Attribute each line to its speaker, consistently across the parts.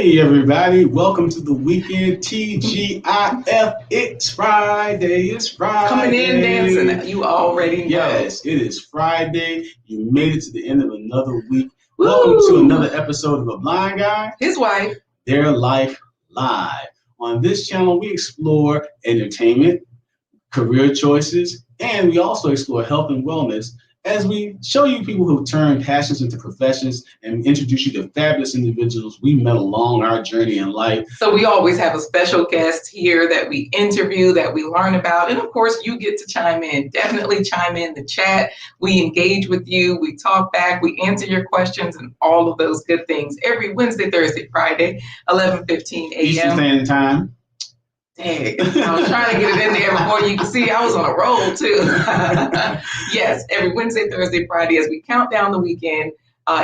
Speaker 1: Hey everybody, welcome to the weekend TGIF. It's Friday, it's Friday.
Speaker 2: Coming in dancing, you already know.
Speaker 1: Yes, it is Friday. You made it to the end of another week.
Speaker 2: Woo!
Speaker 1: Welcome to another episode of A Blind Guy,
Speaker 2: His wife,
Speaker 1: Their Life Live. On this channel, we explore entertainment, career choices, and we also explore health and wellness as we show you people who turn passions into professions and introduce you to fabulous individuals we met along our journey in life.
Speaker 2: So we always have a special guest here that we interview, that we learn about, and of course you get to chime in. Definitely chime in the chat. We engage with you, we talk back, we answer your questions and all of those good things every Wednesday, Thursday, Friday, 11:15 a.m.
Speaker 1: Eastern Standard Time.
Speaker 2: Dang, I was trying to get it in there before you could see I was on a roll too. Yes, every Wednesday, Thursday, Friday as we count down the weekend,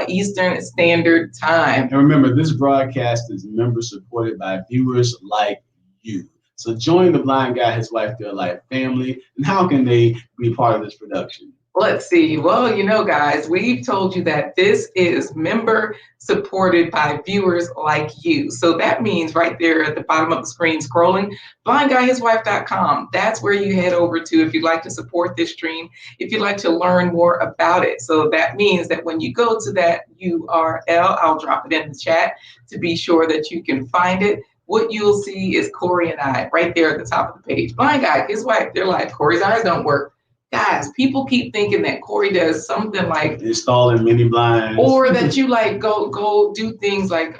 Speaker 2: Eastern Standard Time.
Speaker 1: And remember, this broadcast is member supported by viewers like you. So join the Blind Guy, His Wife, Their Life family. And how can they be part of this production?
Speaker 2: Let's see. Well, you know, guys, we've told you that this is member supported by viewers like you. So that means right there at the bottom of the screen scrolling, blindguyhiswife.com. That's where you head over to if you'd like to support this stream, if you'd like to learn more about it. So that means that when you go to that URL, I'll drop it in the chat to be sure that you can find it. What you'll see is Corey and I right there at the top of the page. Blind Guy, His Wife, Their Life. Corey's eyes don't work. Guys, people keep thinking that Corey does something like
Speaker 1: installing mini blinds,
Speaker 2: or that you like go do things like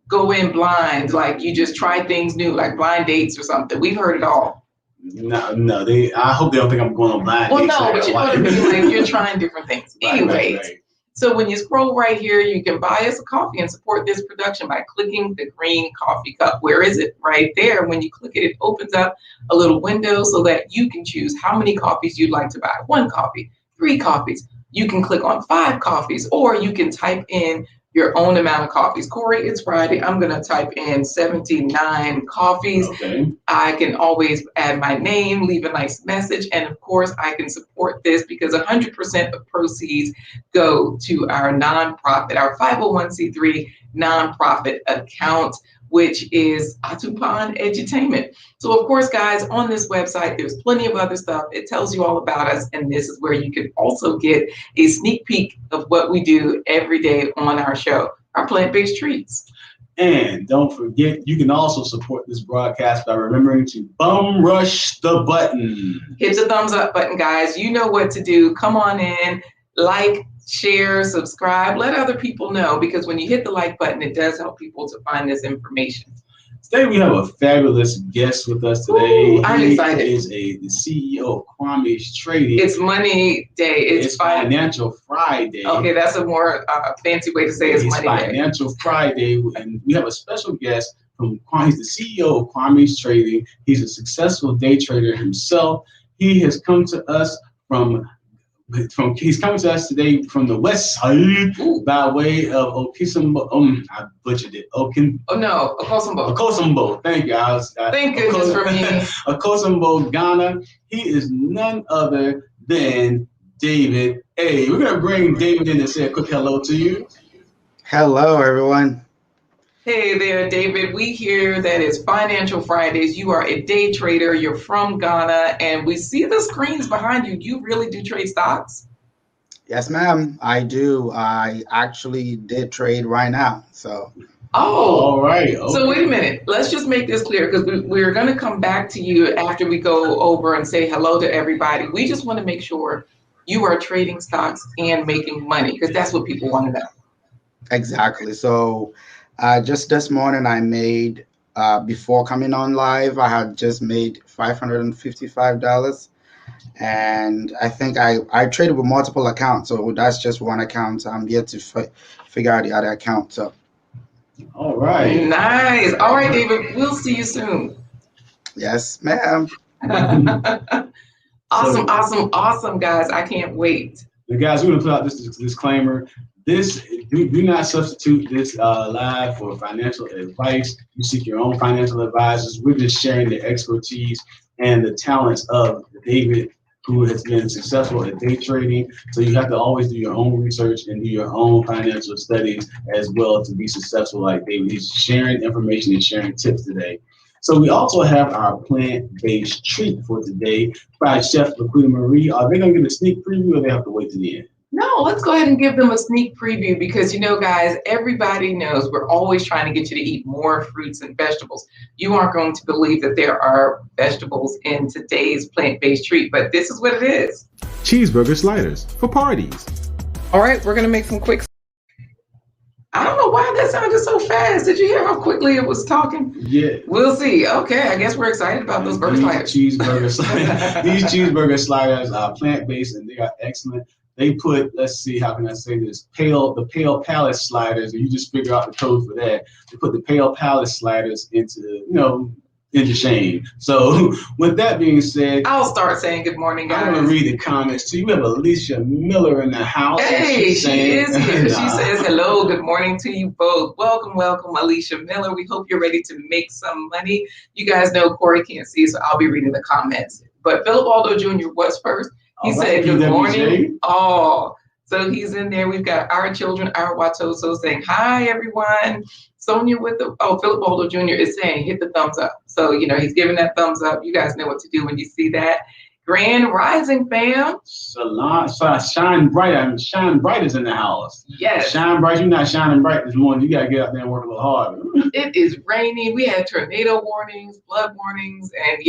Speaker 2: go in blind, like you just try things new, like blind dates or something. We've heard it all.
Speaker 1: No, I hope they don't think I'm going on blind
Speaker 2: well,
Speaker 1: dates.
Speaker 2: Well, no, but you know what I mean. Like you're trying different things. Anyway. Right. So when you scroll right here, you can buy us a coffee and support this production by clicking the green coffee cup. Where is it? Right there. When you click it, it opens up a little window so that you can choose how many coffees you'd like to buy. 1 coffee, 3 coffees. You can click on 5 coffees, or you can type in your own amount of coffees. Corey, it's Friday. I'm going to type in 79 coffees.
Speaker 1: Okay.
Speaker 2: I can always add my name, leave a nice message. And of course, I can support this because 100% of proceeds go to our nonprofit, our 501c3 nonprofit account, which is Atupan Edutainment. So of course, guys, on this website, there's plenty of other stuff. It tells you all about us. And this is where you can also get a sneak peek of what we do every day on our show, our plant-based treats.
Speaker 1: And don't forget, you can also support this broadcast by remembering to bum rush the button.
Speaker 2: Hit the thumbs up button, guys. You know what to do. Come on in, like, share, subscribe, let other people know, because when you hit the like button, it does help people to find this information.
Speaker 1: Today we have a fabulous guest with us today.
Speaker 2: Ooh, I'm excited.
Speaker 1: He is the CEO of Quames Trading.
Speaker 2: It's Money Day.
Speaker 1: It's Financial Friday.
Speaker 2: Okay, that's a more fancy way to say it's Money Day.
Speaker 1: Financial Friday, and we have a special guest from Quames. He's the CEO of Quames Trading. He's a successful day trader himself. He has come to us he's coming to us today from the west side by way of Okosombo. I butchered it.
Speaker 2: Okosombo.
Speaker 1: Okosombo. Thank you.
Speaker 2: Thank goodness for me.
Speaker 1: Okosombo, Ghana. He is none other than David. Hey, we're gonna bring David in and say a quick hello to you.
Speaker 3: Hello, everyone.
Speaker 2: Hey there, David. We hear that it's Financial Fridays. You are a day trader. You're from Ghana, and we see the screens behind you. You really do trade stocks?
Speaker 3: Yes, ma'am. I do. I actually did trade right now. So.
Speaker 2: Oh,
Speaker 1: all right. Okay.
Speaker 2: So wait a minute. Let's just make this clear, because we're going to come back to you after we go over and say hello to everybody. We just want to make sure you are trading stocks and making money, because that's what people want to know.
Speaker 3: Exactly. So. Just this morning, I made, before coming on live, I had just made $555. And I think I traded with multiple accounts. So that's just one account. I'm yet to figure out the other account. So.
Speaker 1: All right.
Speaker 2: Nice. All right, David. We'll see you soon.
Speaker 3: Yes, ma'am.
Speaker 2: Awesome, guys. I can't wait.
Speaker 1: Guys, we're going to put out this disclaimer. Do not substitute this live for financial advice. You seek your own financial advisors. We're just sharing the expertise and the talents of David who has been successful at day trading. So you have to always do your own research and do your own financial studies as well to be successful like David. He's sharing information and sharing tips today. So we also have our plant-based treat for today by Chef LaQuita Marie. Are they going to get a sneak preview or they have to wait to the end?
Speaker 2: No, let's go ahead and give them a sneak preview because, you know, guys, everybody knows we're always trying to get you to eat more fruits and vegetables. You aren't going to believe that there are vegetables in today's plant-based treat, but this is what it is.
Speaker 4: Cheeseburger sliders for parties.
Speaker 2: All right, we're going to make some quick. I don't know why that sounded so fast. Did you hear how quickly it was talking?
Speaker 1: Yeah.
Speaker 2: We'll see. Okay, I guess we're excited about those burger sliders.
Speaker 1: These cheeseburger sliders are plant-based and they are excellent. They put, let's see, how can I say this? The Pale Palace sliders, and you just figure out the code for that. They put the Pale Palace sliders into Chime. So with that being said,
Speaker 2: I'll start saying good morning, guys.
Speaker 1: I'm going to read the comments too. You have Alicia Miller in the house.
Speaker 2: Hey, she is here. She says, hello, good morning to you both. Welcome, Alicia Miller. We hope you're ready to make some money. You guys know Corey can't see, so I'll be reading the comments. But Philip Aldo Jr. was first. He said, good morning. Oh, so he's in there. We've got our children, our Watoso saying, hi, everyone. Sonia Philip Aldo Jr. is saying, hit the thumbs up. So, he's giving that thumbs up. You guys know what to do when you see that. Grand Rising, fam.
Speaker 1: Shine bright. Shine bright is in the house.
Speaker 2: Yes.
Speaker 1: Shine bright. You're not shining bright this morning. You got to get out there and work a little harder.
Speaker 2: It is raining. We had tornado warnings, flood warnings, and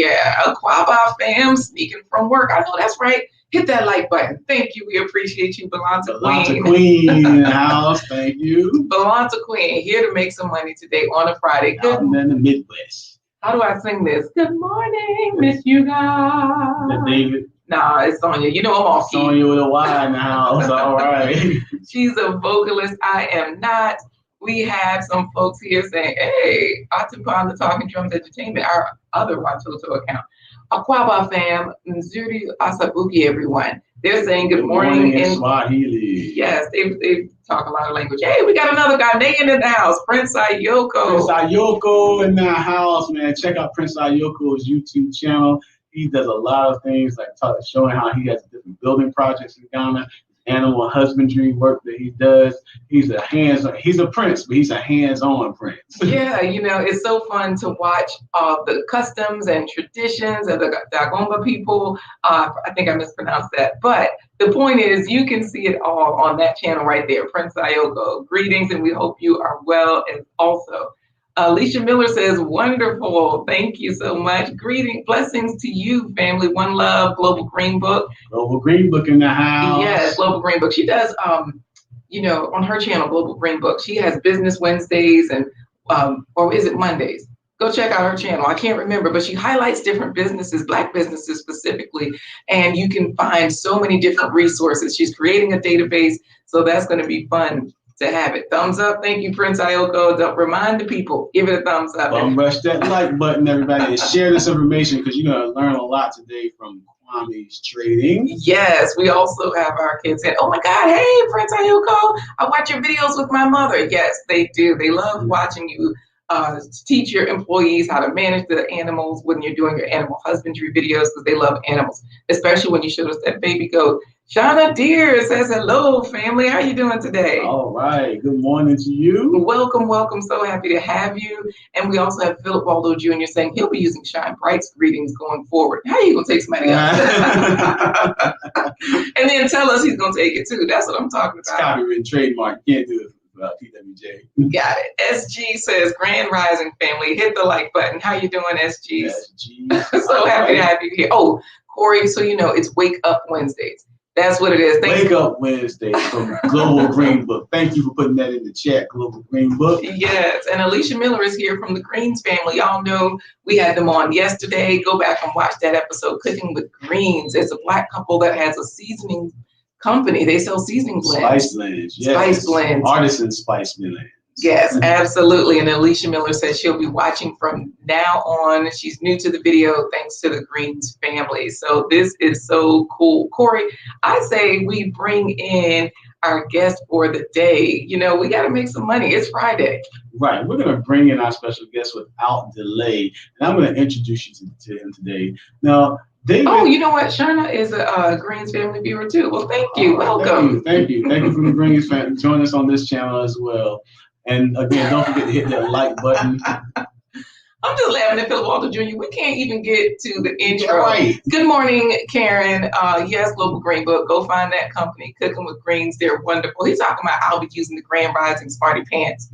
Speaker 2: Aquaba fam sneaking from work. I know that's right. Hit that like button. Thank you. We appreciate you, Belanta
Speaker 1: Queen in the house. Thank you.
Speaker 2: Belanta Queen, here to make some money today on a Friday.
Speaker 1: Out in the Midwest.
Speaker 2: How do I sing this? Good morning, miss you guys.
Speaker 1: David?
Speaker 2: Nah, it's Sonia. I'm off key.
Speaker 1: Sonia with a Y in the house. All right.
Speaker 2: She's a vocalist. I am not. We have some folks here saying, hey, Atupa on the Talking Drums Entertainment, our other Watoto account. Aquaba fam, Nzuri Asabuki, everyone. They're saying good morning
Speaker 1: in Swahili.
Speaker 2: Yes, they talk a lot of language. Hey, we got another guy, Megan in the house, Prince Ayoko.
Speaker 1: Prince Ayoko in the house, man. Check out Prince Ayoko's YouTube channel. He does a lot of things like showing how he has different building projects in Ghana, animal husbandry work that he does. He's a prince, but he's a hands-on prince.
Speaker 2: Yeah, it's so fun to watch the customs and traditions of the Dagomba people. I think I mispronounced that, but the point is you can see it all on that channel right there, Prince Ayoko. Greetings, and we hope you are well as also. Alicia Miller says, wonderful. Thank you so much. Greetings, blessings to you, family. One love, Global Green Book.
Speaker 1: Global Green Book in the house.
Speaker 2: Yes, Global Green Book. She does, on her channel, Global Green Book, she has Business Wednesdays and, or is it Mondays? Go check out her channel. I can't remember, but she highlights different businesses, Black businesses specifically, and you can find so many different resources. She's creating a database, so that's going to be fun to have it. Thumbs up. Thank you, Prince Ayoko. Don't remind the people. Give it a thumbs up.
Speaker 1: Rush that like button, everybody, and share this information because you're going to learn a lot today from Quames Trading.
Speaker 2: Yes, we also have our kids saying, oh my God, hey, Prince Ayoko, I watch your videos with my mother. Yes, they do. They love watching you teach your employees how to manage the animals when you're doing your animal husbandry videos because they love animals, especially when you showed us that baby goat. Shauna Deere says, hello, family. How are you doing today?
Speaker 1: All right. Good morning to you.
Speaker 2: Welcome, welcome. So happy to have you. And we also have Philip Waldo Jr. saying he'll be using Shine Bright's greetings going forward. How are you going to take somebody else? And then tell us he's going to take it, too. That's what I'm talking about.
Speaker 1: It's copyright trademark. Can't do it. PWJ.
Speaker 2: Got it. SG says, Grand Rising family, hit the like button. How you doing, SG?
Speaker 1: SG.
Speaker 2: So happy to have you here. Oh, Corey, so it's Wake Up Wednesdays. That's what it is.
Speaker 1: Wake Up Wednesday from Global Green Book. Thank you for putting that in the chat, Global Green Book.
Speaker 2: Yes, and Alicia Miller is here from the Greens family. Y'all know we had them on yesterday. Go back and watch that episode, Cooking with Greens. It's a Black couple that has a seasoning company. They sell seasoning blends.
Speaker 1: Spice blends, yes.
Speaker 2: Spice blends.
Speaker 1: Artisan spice blends.
Speaker 2: Yes, absolutely. And Alicia Miller says she'll be watching from now on. She's new to the video thanks to the Greens family. So this is so cool. Corey, I say we bring in our guest for the day. We got to make some money. It's Friday.
Speaker 1: Right. We're going to bring in our special guest without delay. And I'm going to introduce you to him today. Now, David.
Speaker 2: Oh, you know what? Sharna is a Greens family viewer too. Well, thank you. Welcome.
Speaker 1: Thank you from the Greens fan. Join us on this channel as well. And again, don't forget to hit that like button.
Speaker 2: I'm just laughing at Philip Walter Jr. We can't even get to the intro.
Speaker 1: Right.
Speaker 2: Good morning, Karen. Yes, Global Green Book. Go find that company, Cooking with Greens. They're wonderful. He's talking about I'll be using the Grand Rising Smarty Pants.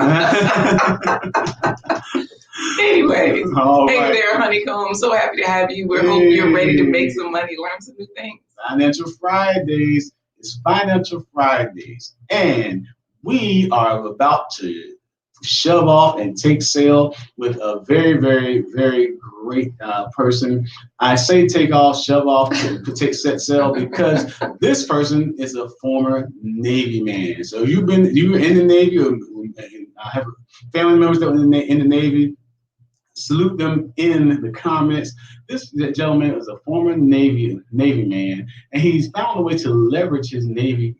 Speaker 2: Anyway, hey there, Honeycomb. So happy to have you. We hope you're ready to make some money, learn some new things.
Speaker 1: Financial Fridays. It's Financial Fridays. And we are about to shove off and take sail with a very, very, very great person. I say take off, shove off, to take set sail because this person is a former Navy man. So you were in the Navy, or I have family members that were in the Navy. Salute them in the comments. This gentleman is a former Navy man, and he's found a way to leverage his Navy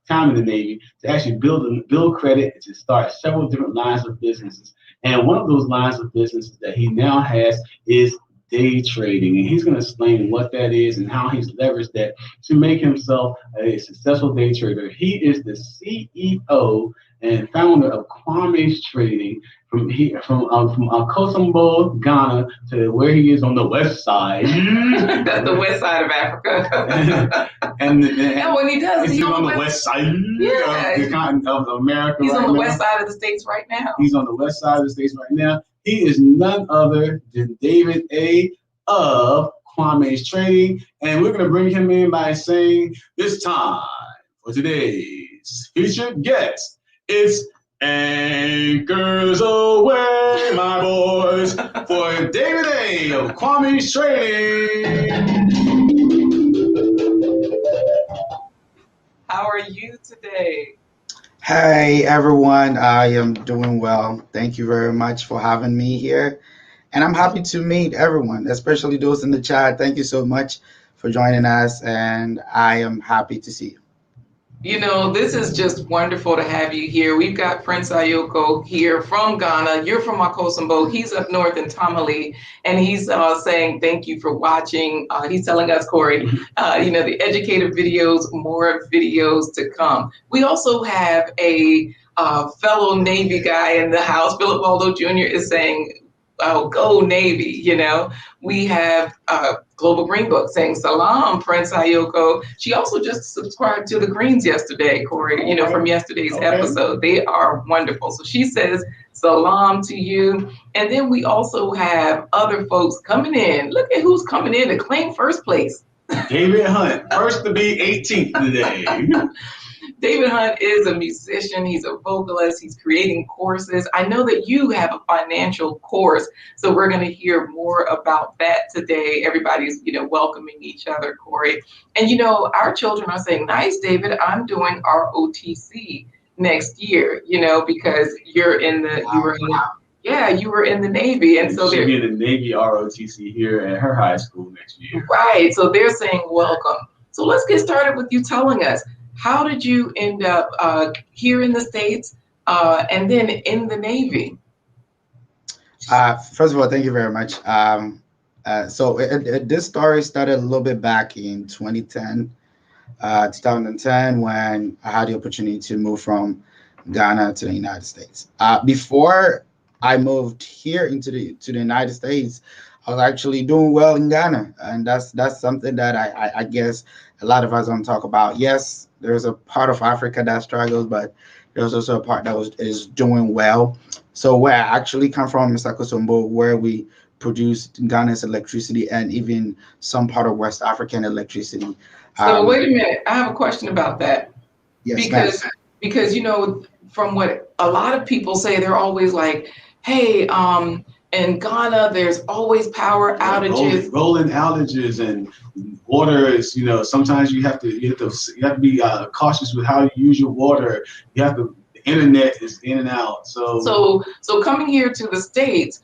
Speaker 1: time in the Navy to actually build credit and to start several different lines of businesses. And one of those lines of businesses that he now has is day trading. And he's going to explain what that is and how he's leveraged that to make himself a successful day trader. He is the CEO and founder of Quames Trading from Kosovo, Ghana, to where he is on the west side.
Speaker 2: The west side of Africa. and when he does,
Speaker 1: he's on the west side of the continent of America.
Speaker 2: He's on the west side of the States right now.
Speaker 1: He's on the west side of the States right now. He is none other than David A. of Quames Trading. And we're going to bring him in by saying it's time for today's featured guest. It's Anchors Away, my boys, for David A. of Quames Trading.
Speaker 2: How are you today?
Speaker 3: Hey everyone, I am doing well. Thank you very much for having me here. And I'm happy to meet everyone, especially those in the chat. Thank you so much for joining us, and I am happy to see you.
Speaker 2: You know, this is just wonderful to have you here. We've got Prince Ayoko here from Ghana. You're from Akosombo. He's up north in Tamale, and he's saying thank you for watching. He's telling us, Corey, the educative videos, more videos to come. We also have a fellow Navy guy in the house. Philip Waldo Jr. is saying, oh, go Navy, We have Global Green Book saying, Salam, Prince Ayoko. She also just subscribed to the Greens yesterday, Corey, from yesterday's episode. They are wonderful. So she says, Salam to you. And then we also have other folks coming in. Look at who's coming in to claim first place.
Speaker 1: David Hunt, first to be 18th today.
Speaker 2: David Hunt is a musician. He's a vocalist. He's creating courses. I know that you have a financial course, so we're going to hear more about that today. Everybody's, welcoming each other, Corey. And, our children are saying, nice, David, I'm doing ROTC next year, because you were in the Navy. And so
Speaker 1: she'll be in the Navy ROTC here at her high school next year.
Speaker 2: Right. So they're saying welcome. So let's get started with you telling us, how did you end up here in the States and then in the Navy?
Speaker 3: First of all, thank you very much. So this story started a little bit back in 2010 when I had the opportunity to move from Ghana to the United States. Before I moved here to the United States, I was actually doing well in Ghana, and that's something that I guess a lot of us don't talk about. Yes, there's a part of Africa that struggles, but there's also a part that is doing well. So where I actually come from, Mr. Kosombo, where we produce Ghana's electricity and even some part of West African electricity.
Speaker 2: So wait a minute, I have a question about that.
Speaker 3: Yes,
Speaker 2: because from what a lot of people say, they're always like, hey, in Ghana, there's always power outages.
Speaker 1: Rolling outages and water is, sometimes you have to be cautious with how you use your water. The internet is in and out. So
Speaker 2: coming here to the States,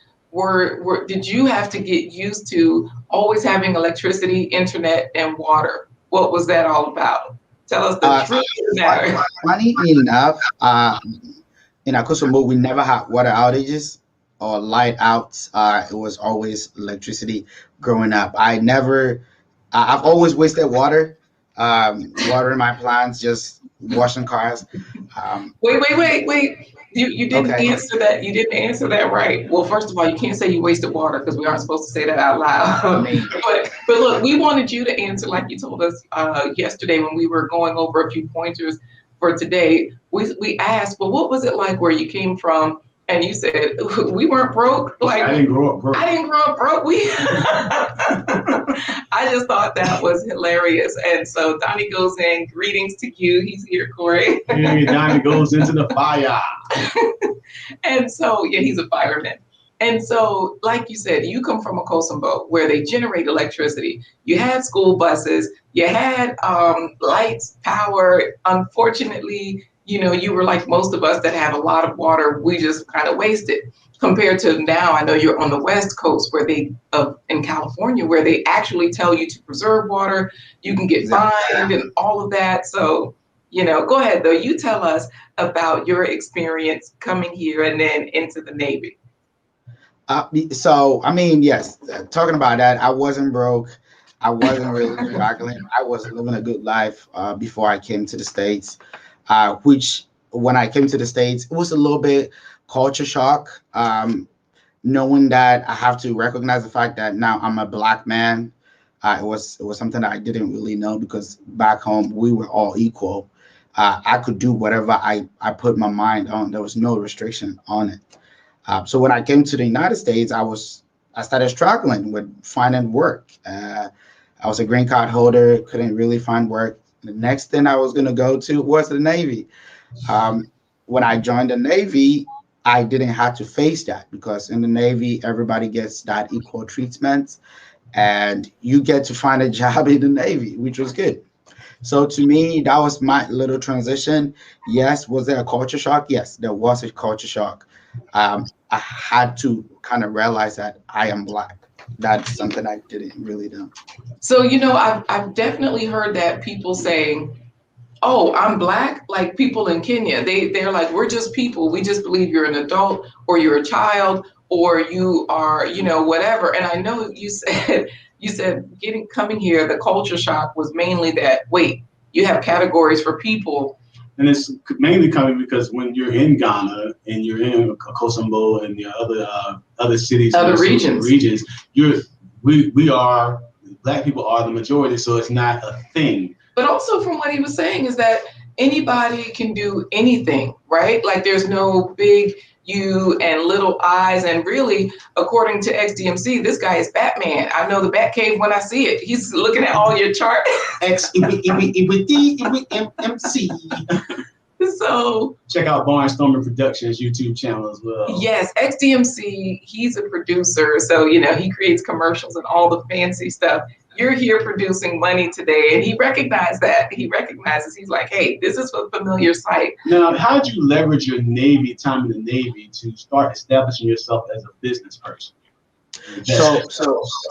Speaker 2: did you have to get used to always having electricity, internet, and water? What was that all about? Tell us the truth.
Speaker 3: Funny enough, in Akosombo, we never had water outages or light out. It was always electricity growing up. I've always wasted water, watering my plants, just washing cars.
Speaker 2: Wait. You didn't
Speaker 3: Okay.
Speaker 2: answer that. You didn't answer that right. Well, first of all, you can't say you wasted water because we aren't supposed to say that out
Speaker 3: I
Speaker 2: loud.
Speaker 3: mean,
Speaker 2: But look, we wanted you to answer like you told us yesterday when we were going over a few pointers for today. We asked, well, what was it like where you came from? And you said we weren't broke. Like
Speaker 1: I didn't grow up broke.
Speaker 2: I didn't grow up broke. I just thought that was hilarious. And so Donnie goes in. Greetings to you. He's here, Corey.
Speaker 1: Yeah, Donnie goes into the fire.
Speaker 2: And so, yeah, he's a fireman. And so, like you said, you come from a Kosovo where they generate electricity. You had school buses. You had lights, power. Unfortunately, you were like most of us that have a lot of water. We just kind of waste it. Compared to now, I know you're on the West Coast where in California, where they actually tell you to preserve water. You can get fined and all of that. So, go ahead though. You tell us about your experience coming here and then into the Navy.
Speaker 3: So, I mean, yes, talking about that, I wasn't broke. I wasn't really struggling. I was living a good life before I came to the States, which when I came to the States, it was a little bit culture shock, knowing that I have to recognize the fact that now I'm a Black man. It was something that I didn't really know because back home we were all equal. I could do whatever I put my mind on. There was no restriction on it. So when I came to the United States, I started struggling with finding work. I was a green card holder, couldn't really find work. The next thing I was going to go to was the Navy. When I joined the Navy, I didn't have to face that because in the Navy, everybody gets that equal treatment and you get to find a job in the Navy, which was good. So to me, that was my little transition. Yes, was there a culture shock? Yes, there was a culture shock. I had to kind of realize that I am Black. That's something I didn't really know.
Speaker 2: So, I've definitely heard that people saying, oh, I'm Black, like people in Kenya. They're like, we're just people. We just believe you're an adult or you're a child or you are, whatever. And I know you said coming here, the culture shock was mainly that, wait, you have categories for people.
Speaker 1: And it's mainly coming because when you're in Ghana and you're in Kosovo and the other cities,
Speaker 2: other regions,
Speaker 1: we are Black people are the majority, so it's not a thing.
Speaker 2: But also from what he was saying is that anybody can do anything, right? Like there's no big you and little eyes. And really, according to XDMC, this guy is Batman. I know the Batcave when I see it. He's looking at all your chart.
Speaker 1: XDMC.
Speaker 2: So
Speaker 1: check out Barnstormer Productions YouTube channel as well.
Speaker 2: Yes, XDMC, he's a producer. So, he creates commercials and all the fancy stuff. You're here producing money today. And he recognized that. He's like, hey, this is a familiar sight.
Speaker 1: Now, how did you leverage your Navy time in the Navy to start establishing yourself as a business person?
Speaker 3: So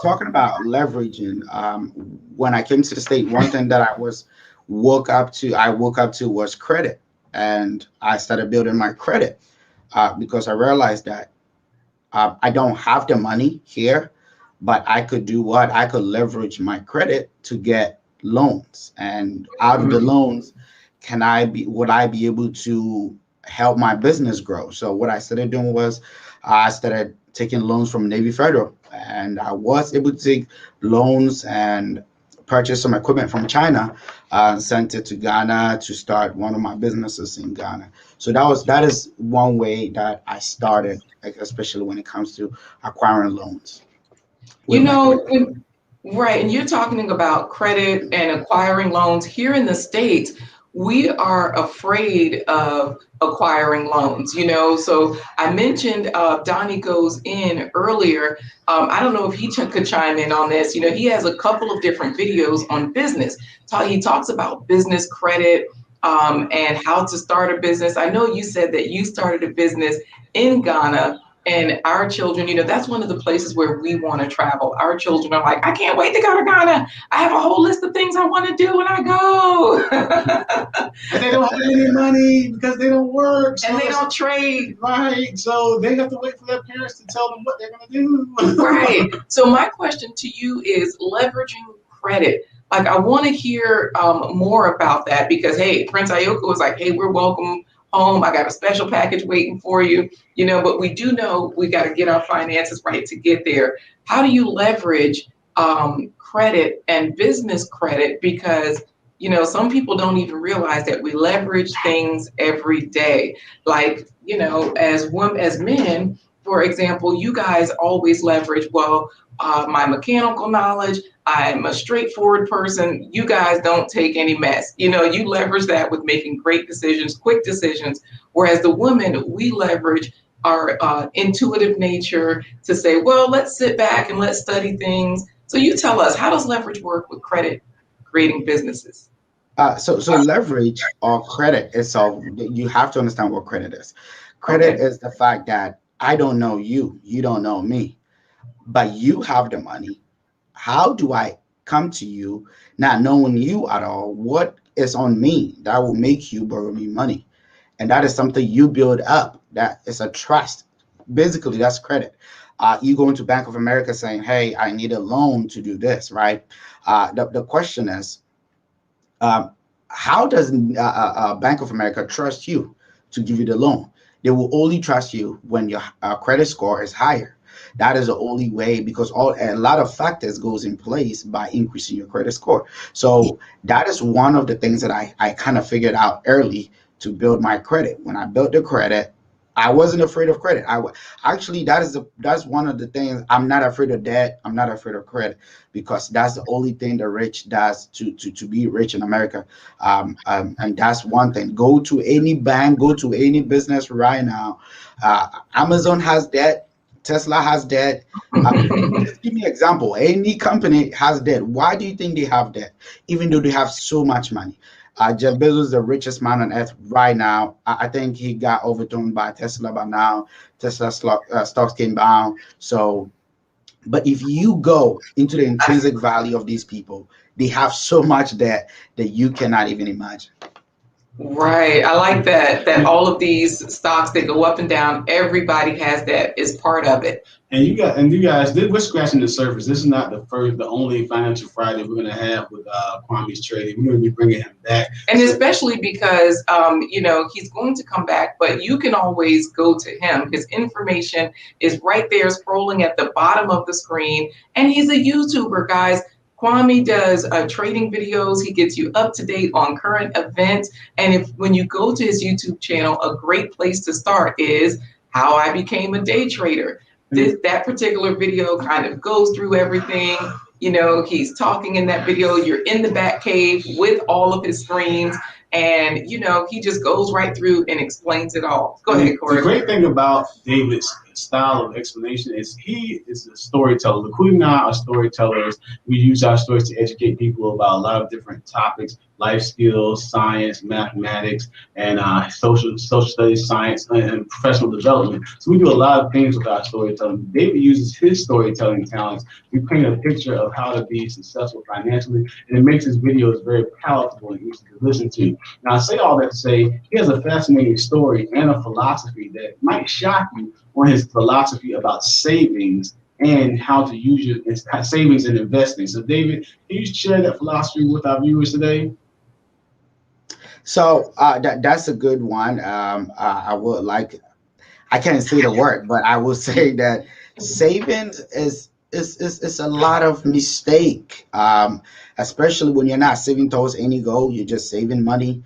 Speaker 3: talking about leveraging, when I came to the state, one thing that I woke up to was credit. And I started building my credit because I realized that I don't have the money here, but I could do what? I could leverage my credit to get loans. And out of the loans, would I be able to help my business grow? So what I started doing was I started taking loans from Navy Federal, and I was able to take loans and purchase some equipment from China, sent it to Ghana to start one of my businesses in Ghana. So that is one way that I started, especially when it comes to acquiring loans.
Speaker 2: Right, and you're talking about credit and acquiring loans. Here in the States, we are afraid of acquiring loans, So I mentioned Donnie goes in earlier. I don't know if he could chime in on this. He has a couple of different videos on business. He talks about business credit and how to start a business. I know you said that you started a business in Ghana And our children, that's one of the places where we want to travel. Our children are like, I can't wait to go to Ghana. I have a whole list of things I want to do when I go.
Speaker 1: And they don't have any money because they don't work.
Speaker 2: And they don't trade.
Speaker 1: Right. So they have to wait for their parents to tell them what they're going to do.
Speaker 2: Right. So my question to you is leveraging credit. Like, I want to hear more about that because, hey, Prince Ayoko was like, hey, we're welcome home. I got a special package waiting for you, but we do know we got to get our finances right to get there. How do you leverage credit and business credit? Because, some people don't even realize that we leverage things every day. Like, as men, for example, you guys always leverage, my mechanical knowledge. I'm a straightforward person. You guys don't take any mess. You leverage that with making great decisions, quick decisions. Whereas the women, we leverage our intuitive nature to say, well, let's sit back and let's study things. So you tell us, how does leverage work with credit creating businesses?
Speaker 3: So leverage or credit itself, you have to understand what credit is. Credit is the fact that I don't know you, you don't know me, but you have the money. How do I come to you not knowing you at all? What is on me that will make you borrow me money? And that is something you build up. That is a trust. Basically, that's credit. You go into Bank of America saying, hey, I need a loan to do this, right? The question is, how does Bank of America trust you to give you the loan? They will only trust you when your credit score is higher. That is the only way, because a lot of factors goes in place by increasing your credit score. So that is one of the things that I kind of figured out early to build my credit. When I built the credit, I wasn't afraid of credit. Actually, that's one of the things. I'm not afraid of debt. I'm not afraid of credit, because that's the only thing the rich does to be rich in America. And that's one thing. Go to any bank, go to any business right now. Amazon has debt. Tesla has debt. Just give me an example. Any company has debt. Why do you think they have debt, even though they have so much money? Jeff Bezos is the richest man on earth right now. I think he got overthrown by Tesla by now. Tesla stocks came down. So, but if you go into the intrinsic value of these people, they have so much debt that you cannot even imagine.
Speaker 2: Right. I like that all of these stocks that go up and down, everybody has that is part of it.
Speaker 1: And you guys, we're scratching the surface. This is not the only Financial Friday we're going to have with Quames Trading. We're going to be bringing him back.
Speaker 2: And especially because, he's going to come back, but you can always go to him. His information is right there scrolling at the bottom of the screen. And he's a YouTuber, guys. Kwame does trading videos. He gets you up to date on current events. And when you go to his YouTube channel, a great place to start is how I became a day trader. That particular video kind of goes through everything. He's talking in that video. You're in the back cave with all of his screens. And, he just goes right through and explains it all. Go ahead, Corey.
Speaker 1: The great thing about David's style of explanation is he is a storyteller. LaQuita and I are storytellers. We use our stories to educate people about a lot of different topics, life skills, science, mathematics, and social studies, science, and professional development. So we do a lot of things with our storytelling. David uses his storytelling talents. We paint a picture of how to be successful financially, and it makes his videos very palatable and easy to listen to. Now, I say all that to say he has a fascinating story and a philosophy that might shock you on his philosophy about savings and how to use your savings and investing. So, David, can you share that philosophy with our viewers today?
Speaker 3: So that's a good one. I would like, I can't say the word, but I will say that savings is a lot of mistake, especially when you're not saving towards any goal. You're just saving money,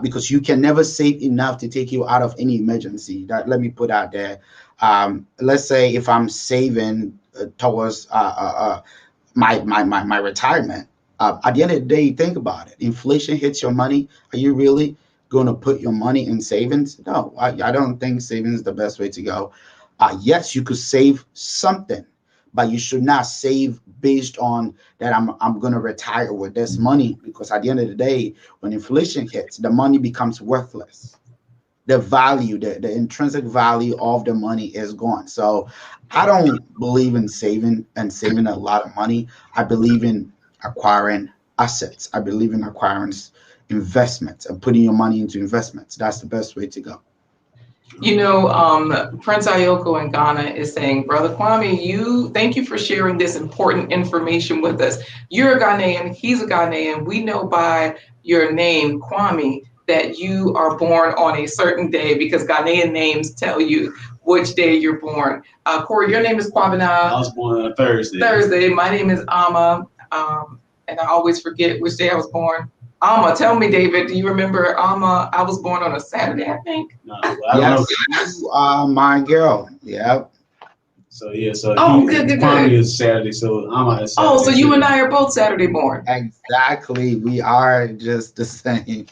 Speaker 3: because you can never save enough to take you out of any emergency. That, let me put out there. Let's say if I'm saving towards my retirement. At the end of the day, think about it. Inflation hits your money. Are you really going to put your money in savings? No, I don't think savings is the best way to go. Yes, you could save something, but you should not save based on that I'm going to retire with this money, because at the end of the day, when inflation hits, the money becomes worthless. the value, the intrinsic value of the money is gone. So I don't believe in saving a lot of money. I believe in acquiring assets. I believe in acquiring investments and putting your money into investments. That's the best way to go.
Speaker 2: You know, Prince Ayoko in Ghana is saying, Brother Kwame, thank you for sharing this important information with us. You're a Ghanaian, he's a Ghanaian. We know by your name, Kwame, that you are born on a certain day because Ghanaian names tell you which day you're born. Corey, your name is Kwabena.
Speaker 1: I was born on a Thursday.
Speaker 2: Thursday. My name is Ama, and I always forget which day I was born. Alma, tell me, David, do you remember Alma? I was born on a Saturday, I think.
Speaker 1: No, well, I don't know.
Speaker 3: You are my girl. Yep.
Speaker 1: So yeah, so
Speaker 2: good.
Speaker 1: Kwame is Saturday, so I'm Saturday.
Speaker 2: Oh, so you and I are both Saturday born.
Speaker 3: Exactly. We are just the same.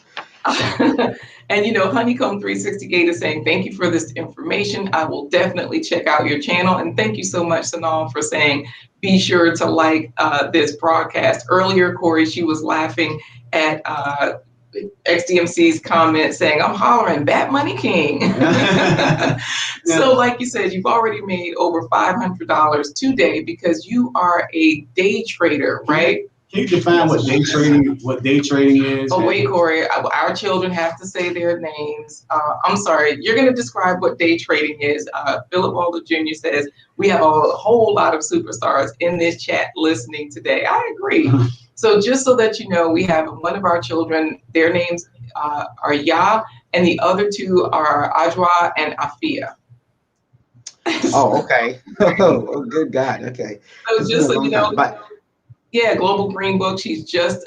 Speaker 2: And you know, Honeycomb 368 is saying, thank you for this information. I will definitely check out your channel. And thank you so much, Sanal, for saying, be sure to like this broadcast. Earlier, Corey, she was laughing at XDMC's comment saying, I'm hollering Bat Money King. So like you said, you've already made over $500 today because you are a day trader, right?
Speaker 1: Can you define what day trading is?
Speaker 2: Oh, wait, Corey, our children have to say their names. I'm sorry, you're going to describe what day trading is. Philip Walter Jr. says, we have a whole lot of superstars in this chat listening today. I agree. So just so that you know, we have one of our children, their names are Ya, and the other two are Ajwa and Afia.
Speaker 3: Oh, okay. Oh, good God. Okay.
Speaker 2: So just so you know, yeah, Global Green Book. She's just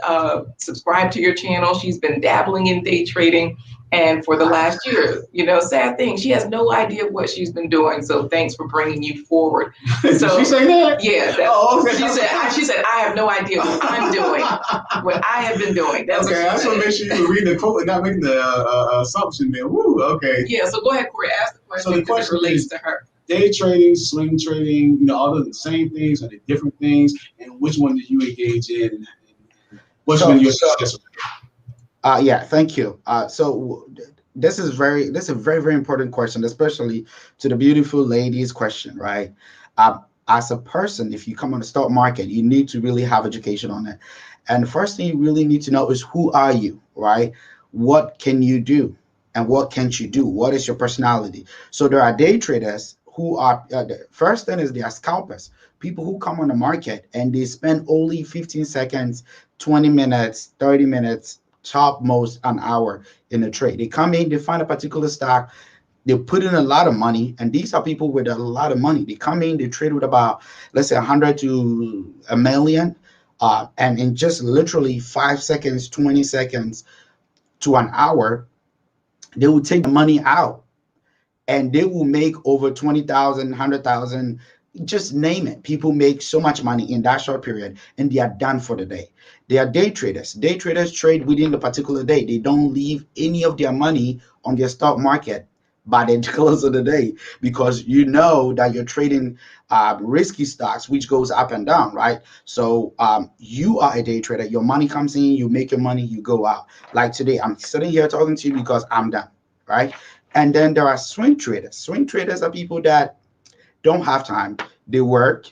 Speaker 2: subscribed to your channel. She's been dabbling in day trading. And for the last year, you know, sad thing, she has no idea what she's been doing. So thanks for bringing you forward. So,
Speaker 1: did she say that?
Speaker 2: Yeah.
Speaker 1: Okay.
Speaker 2: She said, I have no idea what I'm doing, what I have been doing. That's
Speaker 1: okay, I just want to make sure you read the quote and not making the assumption there. Woo, okay.
Speaker 2: Yeah, so go ahead, Corey, ask the question.
Speaker 1: So the question
Speaker 2: relates to her.
Speaker 1: Day trading, swing trading, you know, all of the same things, are they different things, and which one did you engage in, and what's been your success?
Speaker 3: Yeah, thank you. So this is a very, very important question, especially to the beautiful lady's question, right? As a person, if you come on the stock market, you need to really have education on it. And the first thing you really need to know is, who are you, right? What can you do? And what can't you do? What is your personality? So there are day traders who are, the first thing is they are scalpers, people who come on the market and they spend only 15 seconds, 20 minutes, 30 minutes, top most an hour in a trade. They come in, they find a particular stock, they put in a lot of money, and these are people with a lot of money. They come in, they trade with about, let's say, 100 to a million, and in just literally 5 seconds, 20 seconds to an hour, they will take the money out. And they will make over 20,000, 100,000, just name it. People make so much money in that short period, and they are done for the day. They are day traders. Day traders trade within the particular day. They don't leave any of their money on their stock market by the close of the day, because you know that you're trading risky stocks, which goes up and down, right? So you are a day trader. Your money comes in, you make your money, you go out. Like today, I'm sitting here talking to you because I'm done, right? And then there are swing traders. Swing traders are people that don't have time. They work,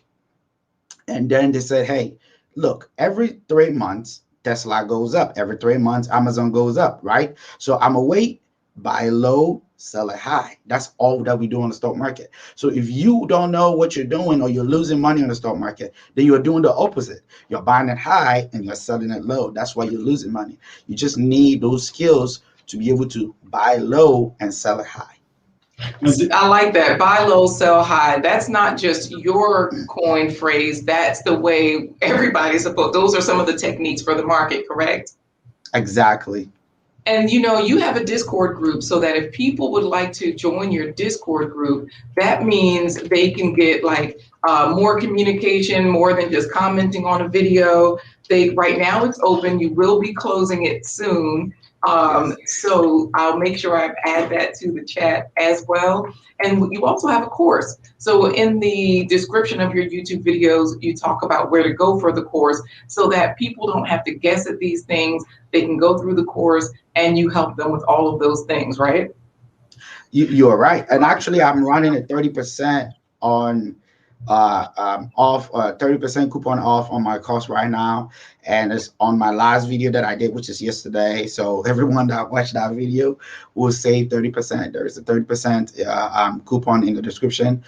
Speaker 3: and then they say, hey, look, every 3 months, Tesla goes up. Every 3 months, Amazon goes up, right? So I'm going to wait, buy low, sell it high. That's all that we do on the stock market. So if you don't know what you're doing, or you're losing money on the stock market, then you're doing the opposite. You're buying it high and you're selling it low. That's why you're losing money. You just need those skills to be able to buy low and sell it high.
Speaker 2: I like that. Buy low, sell high. That's not just your coin phrase. That's the way everybody's supposed. Those are some of the techniques for the market, correct?
Speaker 3: Exactly.
Speaker 2: And you know, you have a Discord group, so that if people would like to join your Discord group, that means they can get like more communication, more than just commenting on a video. Right now it's open. You will be closing it soon. So I'll make sure I add that to the chat as well. And you also have a course. So in the description of your YouTube videos, you talk about where to go for the course, so that people don't have to guess at these things. They can go through the course and you help them with all of those things, right?
Speaker 3: You're right. And actually, I'm running a 30% on off 30% coupon off on my course right now, and it's on my last video that I did, which is yesterday. So everyone that watched that video will save 30%. There is a 30% coupon in the description.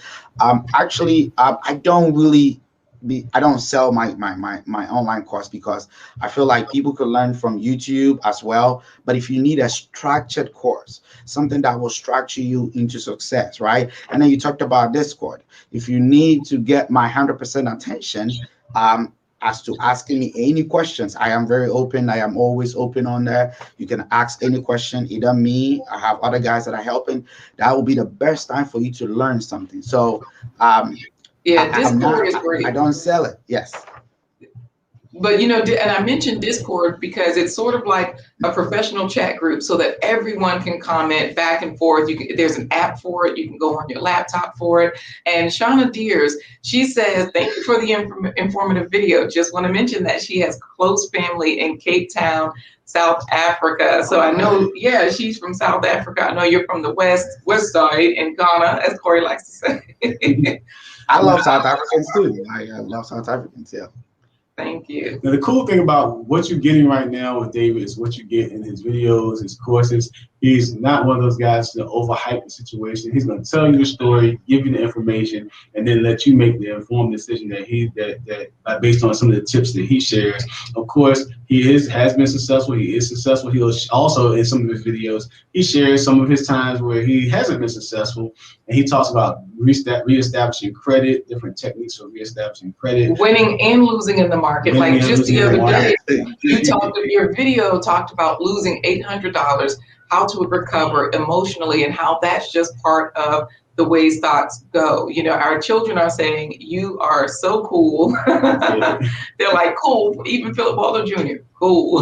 Speaker 3: Actually, I don't sell my online course because I feel like people could learn from YouTube as well. But if you need a structured course, something that will structure you into success, right? And then you talked about Discord. If you need to get my 100% attention, as to asking me any questions, I am very open. I am always open on there. You can ask any question, either me, I have other guys that are helping. That will be the best time for you to learn something. So
Speaker 2: Yeah,
Speaker 3: I'm
Speaker 2: Discord
Speaker 3: not,
Speaker 2: is great.
Speaker 3: I don't sell it. Yes.
Speaker 2: But, you know, and I mentioned Discord because it's sort of like a professional chat group so that everyone can comment back and forth. There's an app for it. You can go on your laptop for it. And Shauna Deers, she says, thank you for the informative video. Just want to mention that she has close family in Cape Town, South Africa. So I know, yeah, she's from South Africa. I know you're from the west side in Ghana, as Corey likes to say.
Speaker 3: I love South Africans too. I love South Africans, yeah.
Speaker 2: Thank you.
Speaker 1: Now, the cool thing about what you're getting right now with David is what you get in his videos, his courses. He's not one of those guys to overhype the situation. He's going to tell you the story, give you the information, and then let you make the informed decision that based on some of the tips that he shares. Of course, he has been successful. He is successful. He'll also, in some of his videos, he shares some of his times where he hasn't been successful, and he talks about reestablishing credit, different techniques for reestablishing credit,
Speaker 2: winning and losing in the market. Like just the other day, your video talked about losing $800, how to recover emotionally, and how that's just part of the way stocks go. You know, our children are saying, you are so cool. They're like, cool. Even Philip Waldo Jr., cool.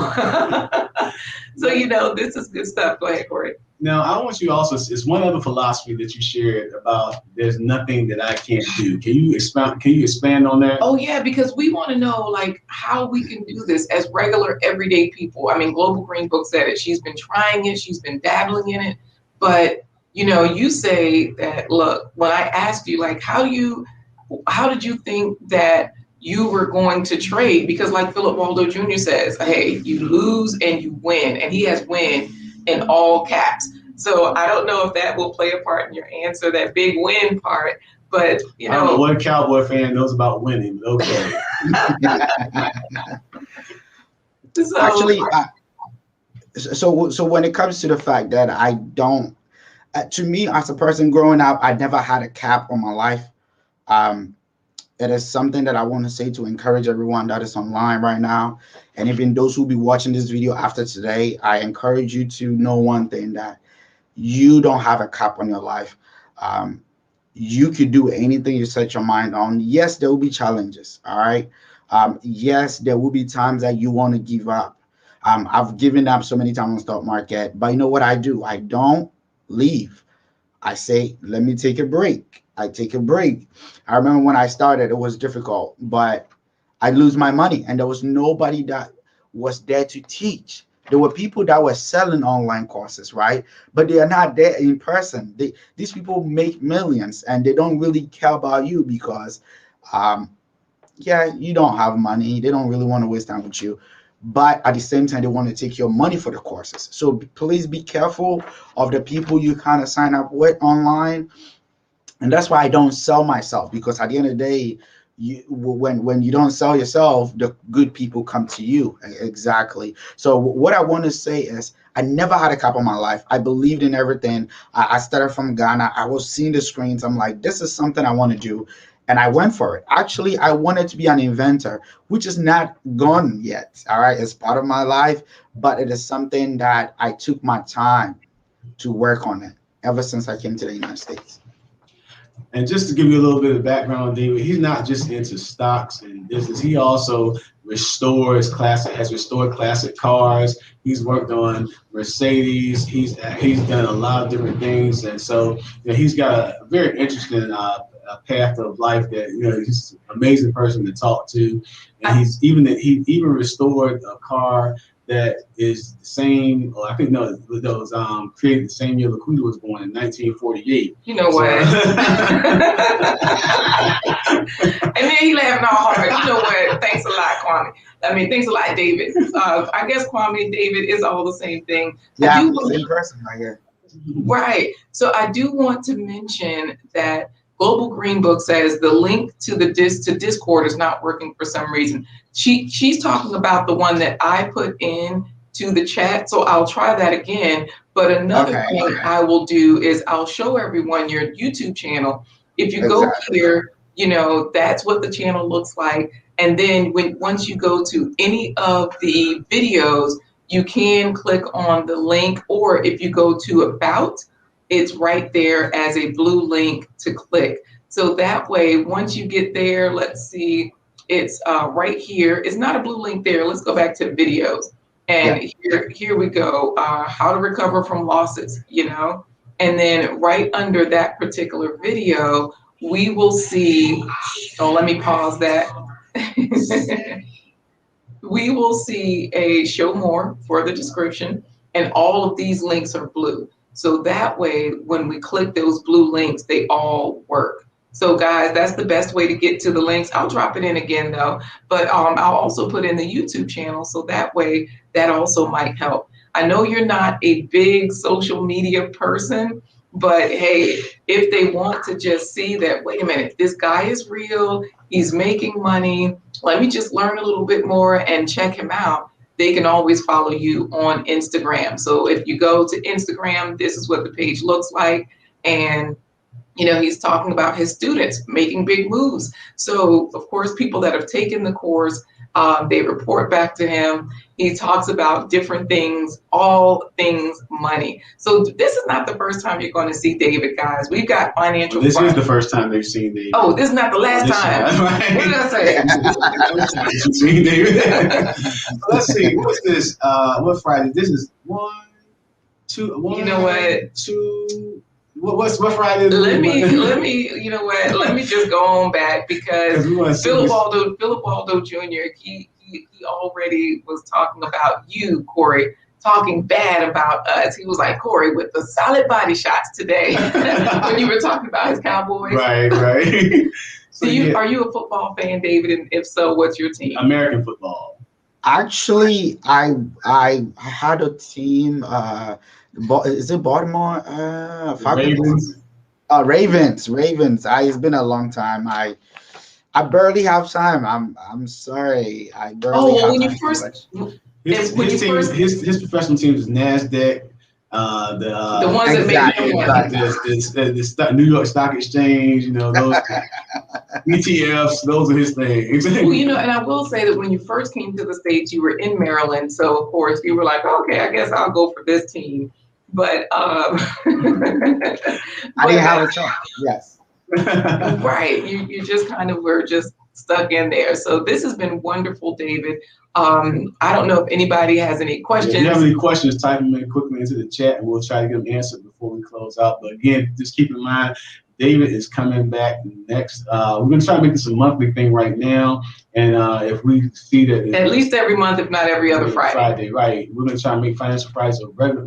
Speaker 2: So, you know, this is good stuff. Go ahead, Corey.
Speaker 1: Now, I want you also, it's one other philosophy that you shared about there's nothing that I can't do. Can you expand on that?
Speaker 2: Oh, yeah, because we want to know, like, how we can do this as regular, everyday people. I mean, Global Green Book said it. She's been trying it. She's been dabbling in it. But, you know, you say that, look, when I asked you, like, how did you think that you were going to trade? Because like Philip Waldo Jr. says, hey, you lose and you win. And he has win in all caps. So I don't know if that will play a part in your answer, that big win part, but you know.
Speaker 1: I don't know what Cowboy fan knows about winning, but okay.
Speaker 3: Actually, so when it comes to the fact that I don't, to me as a person growing up, I never had a cap on my life. It is something that I want to say to encourage everyone that is online right now. And even those who will be watching this video after today, I encourage you to know one thing, that you don't have a cap on your life. You could do anything you set your mind on. Yes, there will be challenges. All right. Yes, there will be times that you want to give up. I've given up so many times on the stock market, but you know what I do? I don't leave. I say, let me take a break. I take a break. I remember when I started, it was difficult, but I lose my money, and there was nobody that was there to teach. There were people that were selling online courses, right? But they are not there in person. These people make millions, and they don't really care about you because, yeah, you don't have money. They don't really want to waste time with you. But at the same time, they want to take your money for the courses. So please be careful of the people you kind of sign up with online. And that's why I don't sell myself, because at the end of the day, when you don't sell yourself, the good people come to you. Exactly. So what I want to say is, I never had a cap on my life. I believed in everything. I started from Ghana. I was seeing the screens. I'm like, this is something I want to do. And I went for it. Actually, I wanted to be an inventor, which is not gone yet. All right. It's part of my life, but it is something that I took my time to work on it ever since I came to the United States.
Speaker 1: And just to give you a little bit of background, David, he's not just into stocks and business. He also has restored classic cars. He's worked on Mercedes. He's done a lot of different things, and so you know, he's got a very interesting path of life that, you know, he's an amazing person to talk to. And he even restored a car that is the same. Or I think no, those created the same year LaQuita was born in 1948.
Speaker 2: You know what? And then he laughing all hard. You know what? Thanks a lot, Kwame. I mean, thanks a lot, David. I guess Kwame and David is all the same thing.
Speaker 3: Yeah, same person right here.
Speaker 2: Right. So I do want to mention that Global Green Book says the link to the Discord is not working for some reason. She's talking about the one that I put in to the chat. So I'll try that again. But another thing I will do is I'll show everyone your YouTube channel. If you go here, you know, that's what the channel looks like. And then once you go to any of the videos, you can click on the link, or if you go to About, it's right there as a blue link to click. So that way, once you get there, let's see, it's right here. It's not a blue link there. Let's go back to videos. And here we go, how to recover from losses, you know? And then right under that particular video, we will see, oh, let me pause that. We will see a show more for the description, and all of these links are blue. So that way, when we click those blue links, they all work. So guys, that's the best way to get to the links. I'll drop it in again though, but I'll also put in the YouTube channel. So that way, that also might help. I know you're not a big social media person, but hey, if they want to just see that, wait a minute, this guy is real, he's making money, let me just learn a little bit more and check him out, they can always follow you on Instagram. So if you go to Instagram, this is what the page looks like. And you know, he's talking about his students making big moves. So, of course, people that have taken the course, they report back to him. He talks about different things, all things money. So this is not the first time you're going to see David, guys. We've got financial.
Speaker 1: This is the first time they've seen David.
Speaker 2: Oh, this is not the last time. Right? What did I say?
Speaker 1: Seen David. Let's see. What's this? What Friday? This is 1, 2. 1,
Speaker 2: you know what?
Speaker 1: 2. What Friday?
Speaker 2: Let me, you know what? Let me just go on back because Philip Waldo Jr. He already was talking about you, Corey, talking bad about us. He was like, Corey, with the solid body shots today when you were talking about his Cowboys.
Speaker 1: Right. So
Speaker 2: are you a football fan, David? And if so, what's your team?
Speaker 1: American football.
Speaker 3: Actually, I had a team. Is it Baltimore?
Speaker 1: Ravens.
Speaker 3: Ravens. It's been a long time. I barely have time. I'm sorry. I barely have
Speaker 2: when
Speaker 3: time.
Speaker 2: You first,
Speaker 1: his professional team is NASDAQ.
Speaker 2: The ones that make
Speaker 1: the New York Stock Exchange, you know, those ETFs, those are his things.
Speaker 2: Well, you know, and I will say that when you first came to the States, you were in Maryland. So, of course, you were like, okay, I guess I'll go for this team. But I
Speaker 3: didn't have a choice. Yes.
Speaker 2: Right. You just kind of were just stuck in there. So this has been wonderful, David. I don't know if anybody has any questions.
Speaker 1: If you have any questions, type them in quickly into the chat and we'll try to get them answered before we close out. But again, just keep in mind, David is coming back next. We're going to try to make this a monthly thing right now. And if we see that...
Speaker 2: At least every month, if not every other Friday.
Speaker 1: Right. We're going to try to make Financial Fridays a regular...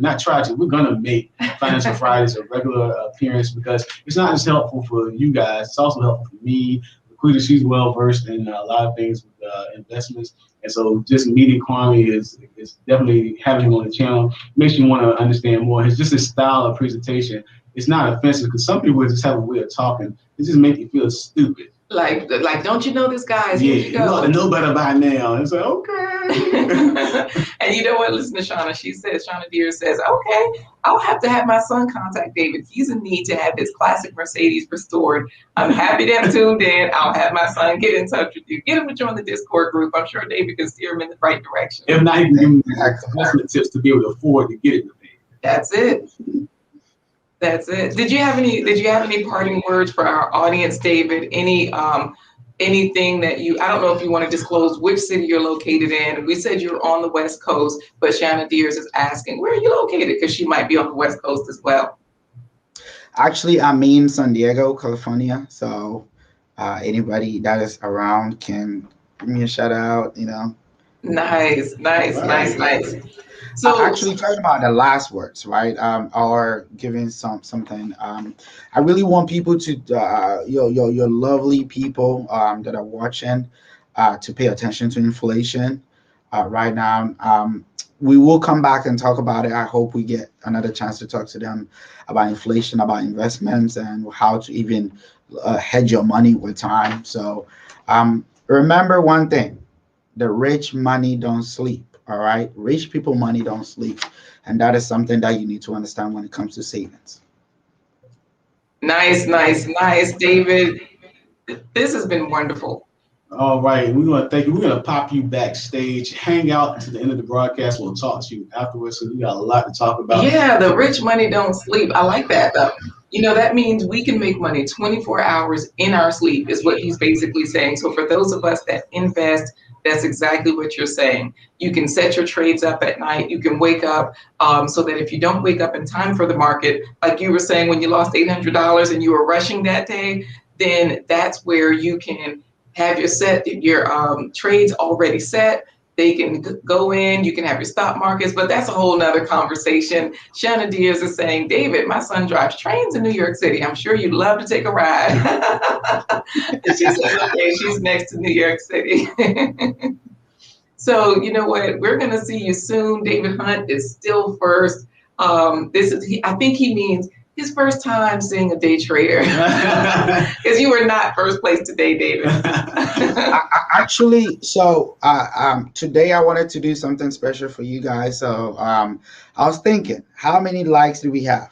Speaker 1: we're going to make Financial Fridays a regular appearance because it's not just helpful for you guys. It's also helpful for me. LaQuita, she's well-versed in a lot of things with investments. And so just meeting Kwame is definitely having him on the channel. Makes you want to understand more. It's just his style of presentation. It's not offensive because some people just have a way of talking. It just makes you feel stupid.
Speaker 2: Like, don't you know this guy?
Speaker 1: You ought to know better by now. It's like, okay.
Speaker 2: And you know what? Listen to Shauna. Shauna Deere says, okay, I'll have to have my son contact David. He's in need to have his classic Mercedes restored. I'm happy to have tuned in. I'll have my son get in touch with you. Get him to join the Discord group. I'm sure David can steer him in the right direction.
Speaker 1: If not, he can give him investment tips to be able to afford to get it.
Speaker 2: That's it. That's it. Did you have any parting words for our audience, David? Anything that I don't know if you want to disclose which city you're located in. We said you're on the West Coast, but Shanna Deers is asking, where are you located? Because she might be on the West Coast as well.
Speaker 3: Actually, I'm in San Diego, California. So anybody that is around can give me a shout out, you know.
Speaker 2: Nice, nice,
Speaker 1: Right.
Speaker 2: nice. So
Speaker 3: Actually, talking about the last words, right? Or giving something. I really want people to, your lovely people that are watching, to pay attention to inflation right now. We will come back and talk about it. I hope we get another chance to talk to them about inflation, about investments, and how to even hedge your money with time. So, remember one thing: the rich money don't sleep. All right, rich people money don't sleep, and that is something that you need to understand when it comes to savings.
Speaker 2: nice, nice, nice, David. This has been wonderful.
Speaker 1: All right, we're gonna thank you. We're gonna pop you backstage, hang out to the end of the broadcast. We'll talk to you afterwards. So we got a lot to talk about.
Speaker 2: Yeah, the rich money don't sleep. I like that though. That means we can make money 24 hours in our sleep, is what he's basically saying. So for those of us that invest, that's exactly what you're saying. You can set your trades up at night. You can wake up so that if you don't wake up in time for the market, like you were saying, when you lost $800 and you were rushing that day, then that's where you can have your trades already set. They can go in, you can have your stop markets, but that's a whole nother conversation. Shannon Diaz is saying, David, my son drives trains in New York City. I'm sure you'd love to take a ride. And she says, okay, she's next to New York City. So you know what? We're going to see you soon. David Hunt is still first. I think he means his first time seeing a day trader. Because you were not first place today, David.
Speaker 3: Actually, today I wanted to do something special for you guys. So I was thinking, how many likes do we have?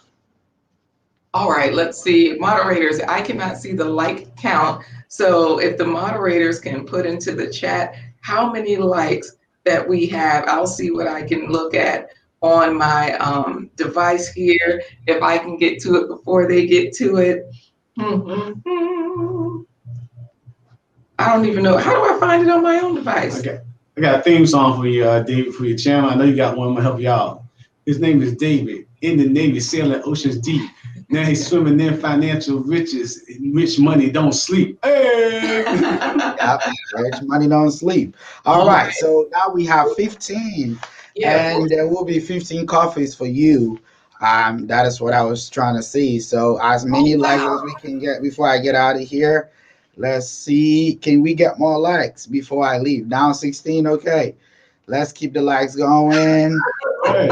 Speaker 2: All right, let's see. Moderators, I cannot see the like count. So if the moderators can put into the chat how many likes that we have, I'll see what I can look at on my device here, if I can get to it before they get to it. I don't even know. How do I find it on my own device?
Speaker 1: Okay. I got a theme song for you, David, for your channel. I know you got one. I'm going to help you out. His name is David, in the Navy, sailing oceans deep. Now he's swimming in financial riches. Rich money don't sleep. Hey!
Speaker 3: Yep, rich money don't sleep. All right, so now we have 15, and there will be 15 coffees for you. That is what I was trying to see. So as many likes as we can get before I get out of here. Let's see. Can we get more likes before I leave? Down 16. Okay. Let's keep the likes going.
Speaker 1: Hey.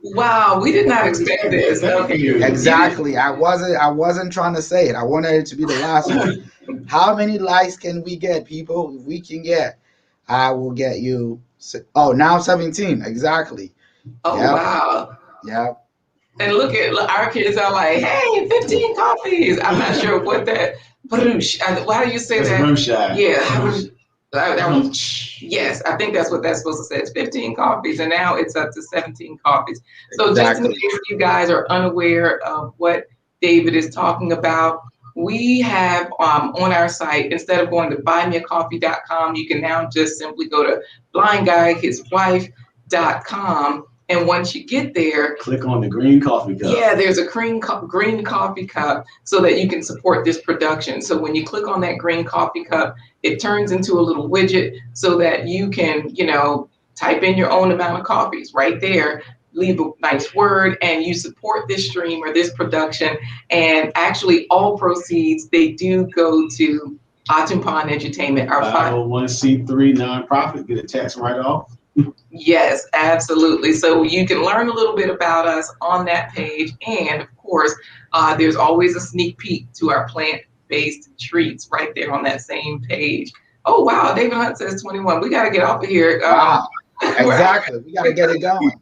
Speaker 2: Wow, we did not expect this. Okay.
Speaker 3: Exactly. I wasn't trying to say it. I wanted it to be the last one. How many likes can we get, people? If we can get, I will get you. Oh, now 17. Exactly.
Speaker 2: Oh, yep. Wow.
Speaker 3: Yep.
Speaker 2: And look at our kids are like, hey, 15 coffees. I'm not sure what that. Why do you say
Speaker 1: that's
Speaker 2: that? Yeah. Yes, I think that's what that's supposed to say. It's 15 coffees, and now it's up to 17 coffees. So exactly. Just in case you guys are unaware of what David is talking about, we have on our site, instead of going to buymeacoffee.com, you can now just simply go to blindguyhiswife.com. And once you get there,
Speaker 1: click on the green coffee cup.
Speaker 2: Yeah, there's a green coffee cup so that you can support this production. So when you click on that green coffee cup, it turns into a little widget so that you can, type in your own amount of coffees right there, leave a nice word, and you support this stream or this production. And actually, all proceeds, they do go to Atumpan Edutainment, our
Speaker 1: 501c3 nonprofit, get a tax write-off.
Speaker 2: Yes, absolutely. So you can learn a little bit about us on that page. And of course, there's always a sneak peek to our plant-based treats right there on that same page. Oh, wow. David Hunt says 21. We got to get off of here.
Speaker 3: Wow. Exactly. We got to get it going.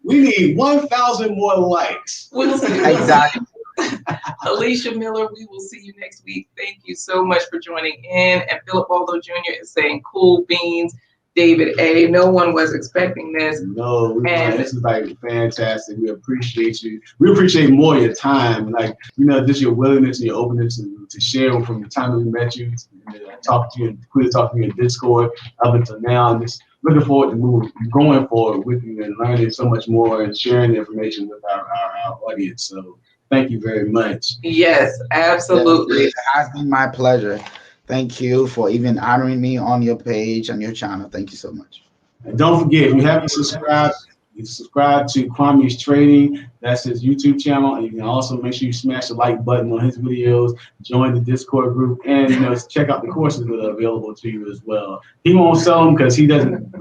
Speaker 1: We need 1,000 more likes.
Speaker 2: We'll see.
Speaker 3: Exactly.
Speaker 2: Alicia Miller, we will see you next week. Thank you so much for joining in. And Philip Waldo Jr. is saying cool beans. David A. No one was expecting this.
Speaker 1: No, this is fantastic. We appreciate you. We appreciate more your time, just your willingness and your openness to share from the time that we met you, talk to you, and talk to you in Discord up until now. And just looking forward to going forward with you and learning so much more and sharing the information with our audience. So thank you very much.
Speaker 2: Yes, absolutely.
Speaker 3: It has been my pleasure. Thank you for even honoring me on your page and your channel. Thank you so much.
Speaker 1: And don't forget, if you haven't subscribed, you subscribe to Quames Trading. That's his YouTube channel. And you can also make sure you smash the like button on his videos, join the Discord group, and check out the courses that are available to you as well. He won't sell them because he doesn't.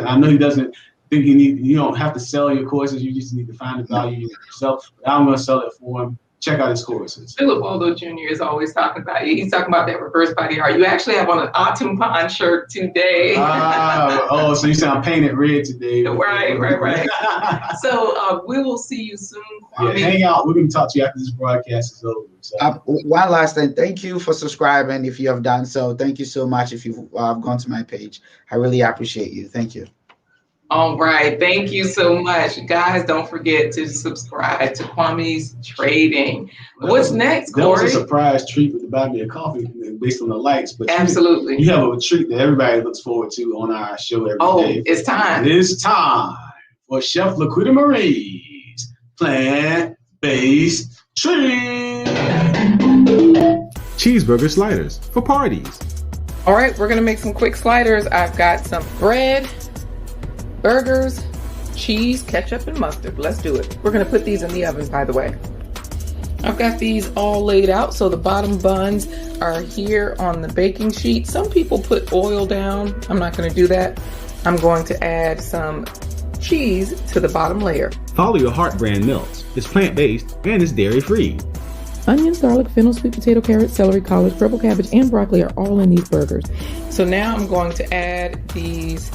Speaker 1: I know he doesn't think you don't have to sell your courses. You just need to find the value yourself. But I'm going to sell it for him. Check out his courses.
Speaker 2: Philip Waldo Jr. is always talking about you. He's talking about that reverse body art. You actually have on an Autumn Pond shirt today.
Speaker 1: So you sound painted red today.
Speaker 2: Right. So we will see you soon.
Speaker 1: Yeah, hang out. We're going to talk to you after this broadcast is over. So.
Speaker 3: One last thing. Thank you for subscribing if you have done so. Thank you so much if you've gone to my page. I really appreciate you. Thank you.
Speaker 2: All right. Thank you so much. Guys, don't forget to subscribe to Quames Trading. What's next, Corey?
Speaker 1: That was a surprise treat with the buy me a coffee based on the likes. But
Speaker 2: absolutely.
Speaker 1: You have a treat that everybody looks forward to on our show every day.
Speaker 2: It's time.
Speaker 1: It is time for Chef LaQuita Marie's plant-based treat.
Speaker 4: Cheeseburger sliders for parties.
Speaker 2: All right, we're going to make some quick sliders. I've got some bread, burgers, cheese, ketchup, and mustard. Let's do it. We're going to put these in the oven, by the way. I've got these all laid out, so the bottom buns are here on the baking sheet. Some people put oil down. I'm not going to do that. I'm going to add some cheese to the bottom layer.
Speaker 4: Follow Your Heart brand melts. It's plant-based and it's dairy-free.
Speaker 2: Onions, garlic, fennel, sweet potato, carrots, celery, collards, purple cabbage, and broccoli are all in these burgers. So now I'm going to add these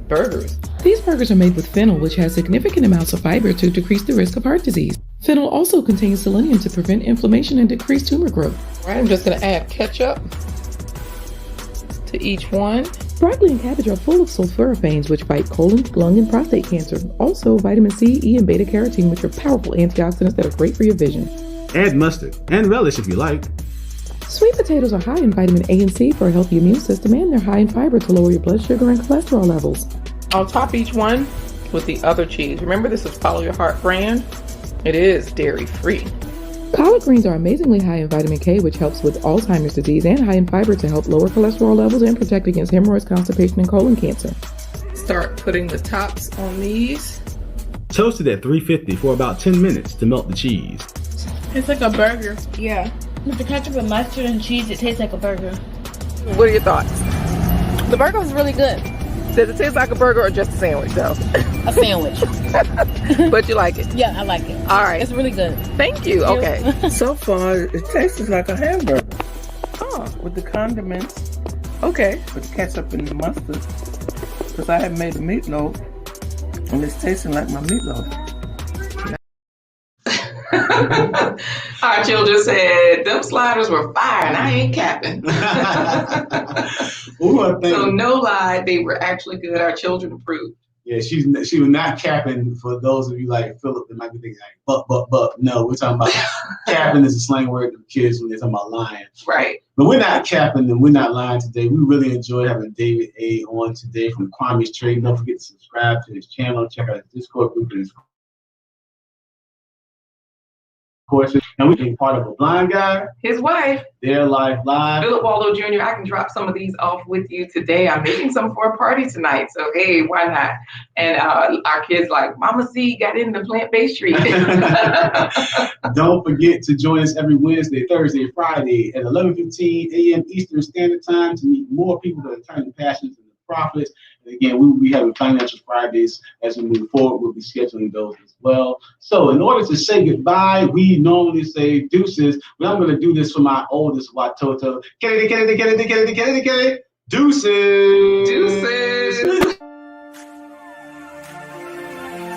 Speaker 2: burgers. These burgers are made with fennel, which has significant amounts of fiber to decrease the risk of heart disease. Fennel also contains selenium to prevent inflammation and decrease tumor growth. All right, I'm just going to add ketchup to each one. Broccoli and cabbage are full of sulforaphanes, which fight colon, lung, and prostate cancer. Also, vitamin C, E, and beta-carotene, which are powerful antioxidants that are great for your vision.
Speaker 4: Add mustard and relish if you like.
Speaker 2: Sweet potatoes are high in vitamin A and C for a healthy immune system, and they're high in fiber to lower your blood sugar and cholesterol levels. I'll top each one with the other cheese. Remember, this is Follow Your Heart brand. It is dairy-free. Collard greens are amazingly high in vitamin K, which helps with Alzheimer's disease, and high in fiber to help lower cholesterol levels and protect against hemorrhoids, constipation, and colon cancer. Start putting the tops on these.
Speaker 4: Toast it at 350 for about 10 minutes to melt the cheese.
Speaker 5: It's like a burger. Yeah. With the ketchup and mustard and cheese, it tastes like a burger.
Speaker 2: What are your thoughts?
Speaker 5: The burger was really good.
Speaker 2: Does it taste like a burger or just a sandwich, though?
Speaker 5: A sandwich.
Speaker 2: But you like it?
Speaker 5: Yeah, I like it.
Speaker 2: All right.
Speaker 5: It's really good.
Speaker 2: Thank you. Okay.
Speaker 6: So far, it tastes like a hamburger.
Speaker 2: Oh,
Speaker 6: With the condiments,
Speaker 2: okay.
Speaker 6: with the ketchup and the mustard. Because I have made a meatloaf, and it's tasting like my meatloaf.
Speaker 2: Our children said, them sliders were fire, and I ain't capping. So no lie, they were actually good. Our children approved.
Speaker 1: Yeah, she was not capping. For those of you like Philip that might be thinking like but. No, we're talking about capping is a slang word to kids when they're talking about lying.
Speaker 2: Right.
Speaker 1: But we're not capping and we're not lying today. We really enjoyed having David A on today from Quames Trading. Don't forget to subscribe to his channel. Check out his Discord group and his courses. And we're being part of a blind guy.
Speaker 2: His wife.
Speaker 1: Their life live.
Speaker 2: Philip Waldo Jr., I can drop some of these off with you today. I'm making some for a party tonight. So, hey, why not? And our kids like, Mama C got in the plant-based treat.
Speaker 1: Don't forget to join us every Wednesday, Thursday, Friday at 11:15 a.m. Eastern Standard Time to meet more people that are turning passions into profits. And again, we will be having Financial Fridays as we move forward. We'll be scheduling those as well. So in order to say goodbye, we normally say deuces, but I'm going to do this for my oldest Watoto. Deuces. Deuces.